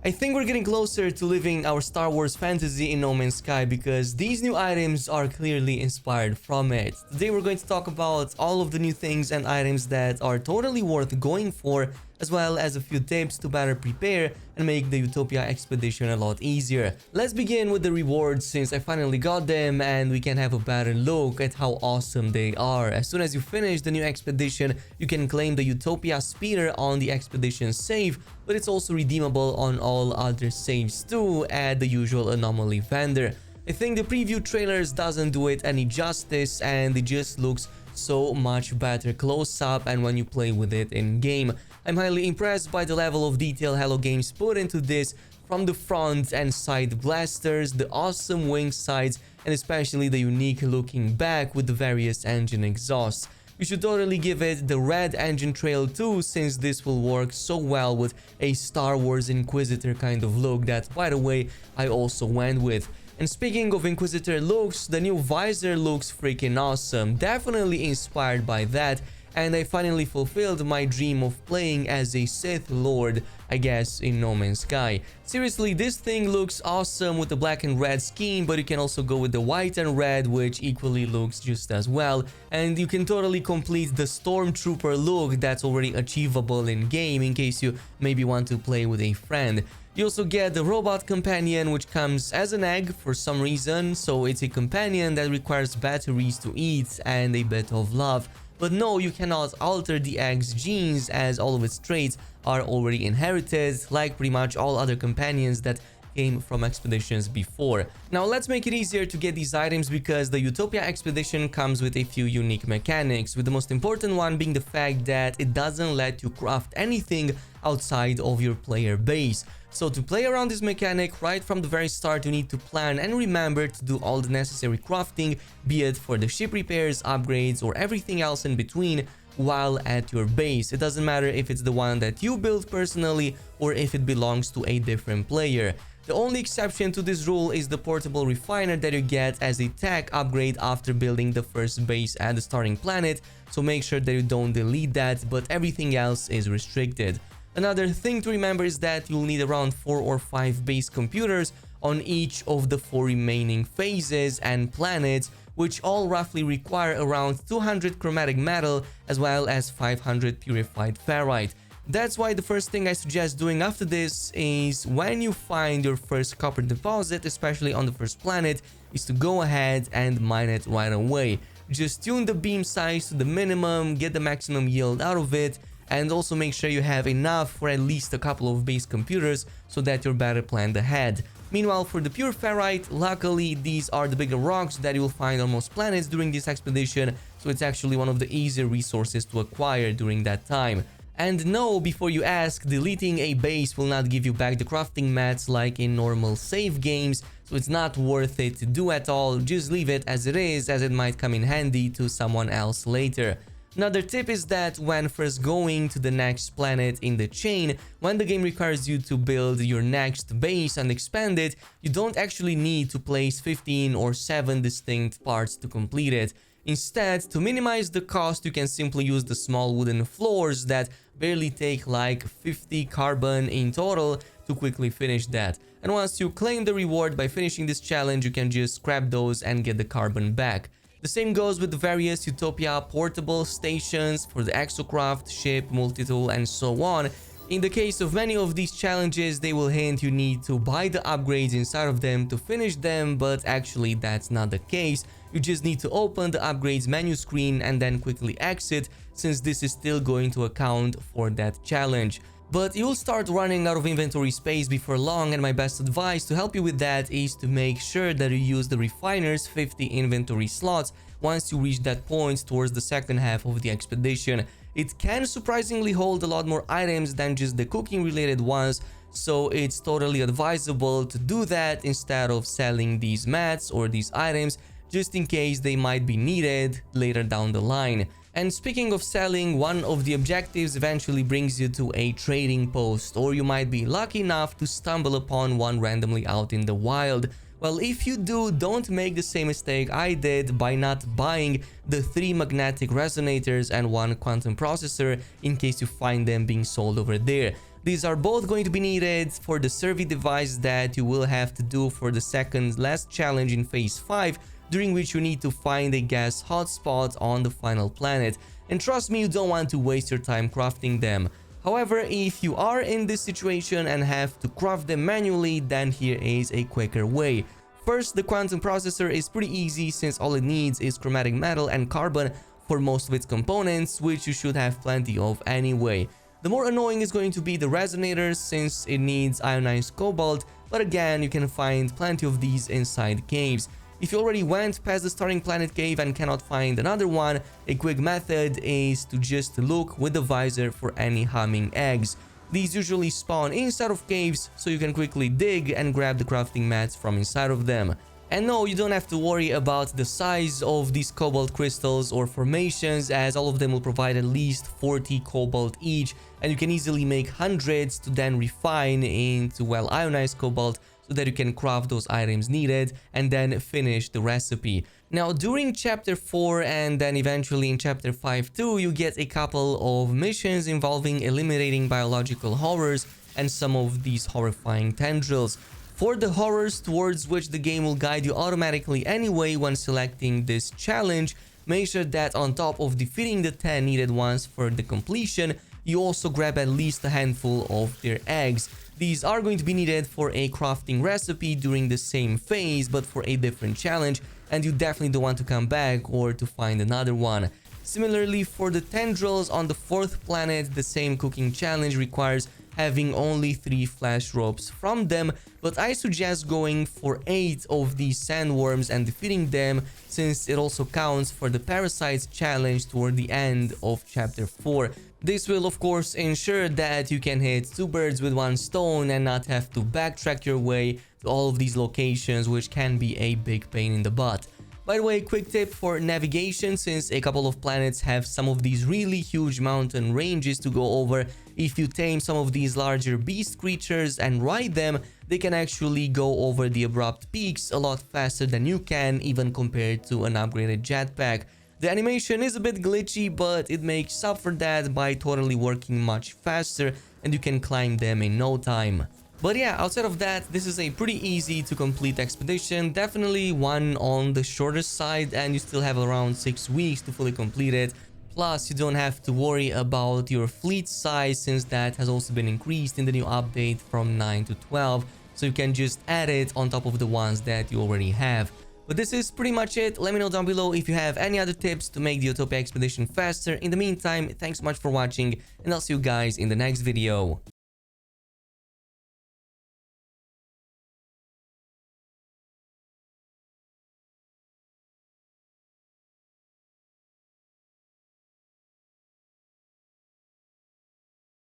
I think we're getting closer to living our Star Wars fantasy in No Man's Sky because these new items are clearly inspired from it. Today we're going to talk about all of the new things and items that are totally worth going for, as well as a few tips to better prepare and make the Utopia expedition a lot easier. Let's begin with the rewards since I finally got them and we can have a better look at how awesome they are. As soon as you finish the new expedition, you can claim the Utopia speeder on the expedition save, but it's also redeemable on all other saves too at the usual anomaly vendor. I think the preview trailers doesn't do it any justice and it just looks so much better close up and when you play with it in game. I'm highly impressed by the level of detail Hello Games put into this, from the front and side blasters, the awesome wing sides, and especially the unique looking back with the various engine exhausts. You should totally give it the red engine trail too, since this will work so well with a Star Wars Inquisitor kind of look that, by the way, I also went with. And speaking of Inquisitor looks, the new visor looks freaking awesome, definitely inspired by that, and I finally fulfilled my dream of playing as a Sith Lord, I guess, in No Man's Sky. Seriously, this thing looks awesome with the black and red scheme, but you can also go with the white and red, which equally looks just as well. And you can totally complete the Stormtrooper look that's already achievable in game in case you maybe want to play with a friend. You also get the robot companion, which comes as an egg for some reason, so it's a companion that requires batteries to eat and a bit of love. But no, you cannot alter the egg's genes as all of its traits are already inherited, like pretty much all other companions that came from expeditions before. Now let's make it easier to get these items because the Utopia expedition comes with a few unique mechanics, with the most important one being the fact that it doesn't let you craft anything outside of your player base. So to play around this mechanic right from the very start, you need to plan and remember to do all the necessary crafting, be it for the ship repairs, upgrades, or everything else in between while at your base. It doesn't matter if it's the one that you built personally or if it belongs to a different player. The only exception to this rule is the portable refiner that you get as a tech upgrade after building the first base at the starting planet, so make sure that you don't delete that, but everything else is restricted. Another thing to remember is that you'll need around 4 or 5 base computers on each of the 4 remaining phases and planets, which all roughly require around 200 chromatic metal as well as 500 purified ferrite. That's why the first thing I suggest doing after this is, when you find your first copper deposit, especially on the first planet, is to go ahead and mine it right away. Just tune the beam size to the minimum, get the maximum yield out of it, and also make sure you have enough for at least a couple of base computers so that you're better planned ahead. Meanwhile, for the pure ferrite, luckily these are the bigger rocks that you'll find on most planets during this expedition, so it's actually one of the easier resources to acquire during that time. And no, before you ask, deleting a base will not give you back the crafting mats like in normal save games, so it's not worth it to do at all. Just leave it as it is, as it might come in handy to someone else later. Another tip is that when first going to the next planet in the chain, when the game requires you to build your next base and expand it, you don't actually need to place 15 or 7 distinct parts to complete it. Instead, to minimize the cost, you can simply use the small wooden floors that barely take like 50 carbon in total to quickly finish that. And once you claim the reward by finishing this challenge, you can just scrap those and get the carbon back. The same goes with the various Utopia portable stations for the exocraft, ship, multi-tool, and so on. In the case of many of these challenges, they will hint you need to buy the upgrades inside of them to finish them, but actually that's not the case. You just need to open the upgrades menu screen and then quickly exit, since this is still going to account for that challenge. But you'll start running out of inventory space before long, and my best advice to help you with that is to make sure that you use the refiner's 50 inventory slots once you reach that point towards the second half of the expedition. It can surprisingly hold a lot more items than just the cooking related ones, so it's totally advisable to do that instead of selling these mats or these items, just in case they might be needed later down the line. And speaking of selling, one of the objectives eventually brings you to a trading post, or you might be lucky enough to stumble upon one randomly out in the wild. Well, if you do, don't make the same mistake I did by not buying the 3 magnetic resonators and 1 quantum processor in case you find them being sold over there. These are both going to be needed for the survey device that you will have to do for the second last challenge in phase 5, during which you need to find a gas hotspot on the final planet. And trust me, you don't want to waste your time crafting them. However, if you are in this situation and have to craft them manually, then here is a quicker way. First, the quantum processor is pretty easy since all it needs is chromatic metal and carbon for most of its components, which you should have plenty of anyway. The more annoying is going to be the resonators since it needs ionized cobalt, but again, you can find plenty of these inside caves. If you already went past the starting planet cave and cannot find another one, a quick method is to just look with the visor for any humming eggs. These usually spawn inside of caves, so you can quickly dig and grab the crafting mats from inside of them. And no, you don't have to worry about the size of these cobalt crystals or formations, as all of them will provide at least 40 cobalt each, and you can easily make hundreds to then refine into, well, ionized cobalt, so that you can craft those items needed and then finish the recipe. Now, during chapter 4 and then eventually in chapter 5 too, you get a couple of missions involving eliminating biological horrors and some of these horrifying tendrils. For the horrors towards which the game will guide you automatically anyway when selecting this challenge, make sure that on top of defeating the 10 needed ones for the completion, you also grab at least a handful of their eggs. These are going to be needed for a crafting recipe during the same phase, but for a different challenge, and you definitely don't want to come back or to find another one. Similarly, for the tendrils on the 4th planet, the same cooking challenge requires having only 3 flash ropes from them, but I suggest going for 8 of these sandworms and defeating them, since it also counts for the parasites challenge toward the end of chapter 4. This will of course ensure that you can hit 2 birds with 1 stone and not have to backtrack your way to all of these locations, which can be a big pain in the butt. By the way, quick tip for navigation, since a couple of planets have some of these really huge mountain ranges to go over, if you tame some of these larger beast creatures and ride them, they can actually go over the abrupt peaks a lot faster than you can, even compared to an upgraded jetpack. The animation is a bit glitchy, but it makes up for that by totally working much faster, and you can climb them in no time. But yeah, outside of that, this is a pretty easy to complete expedition, definitely one on the shorter side, and you still have around 6 weeks to fully complete it. Plus, you don't have to worry about your fleet size, since that has also been increased in the new update from 9 to 12, so you can just add it on top of the ones that you already have. But this is pretty much it. Let me know down below if you have any other tips to make the Utopia expedition faster. In the meantime, thanks so much for watching, and I'll see you guys in the next video.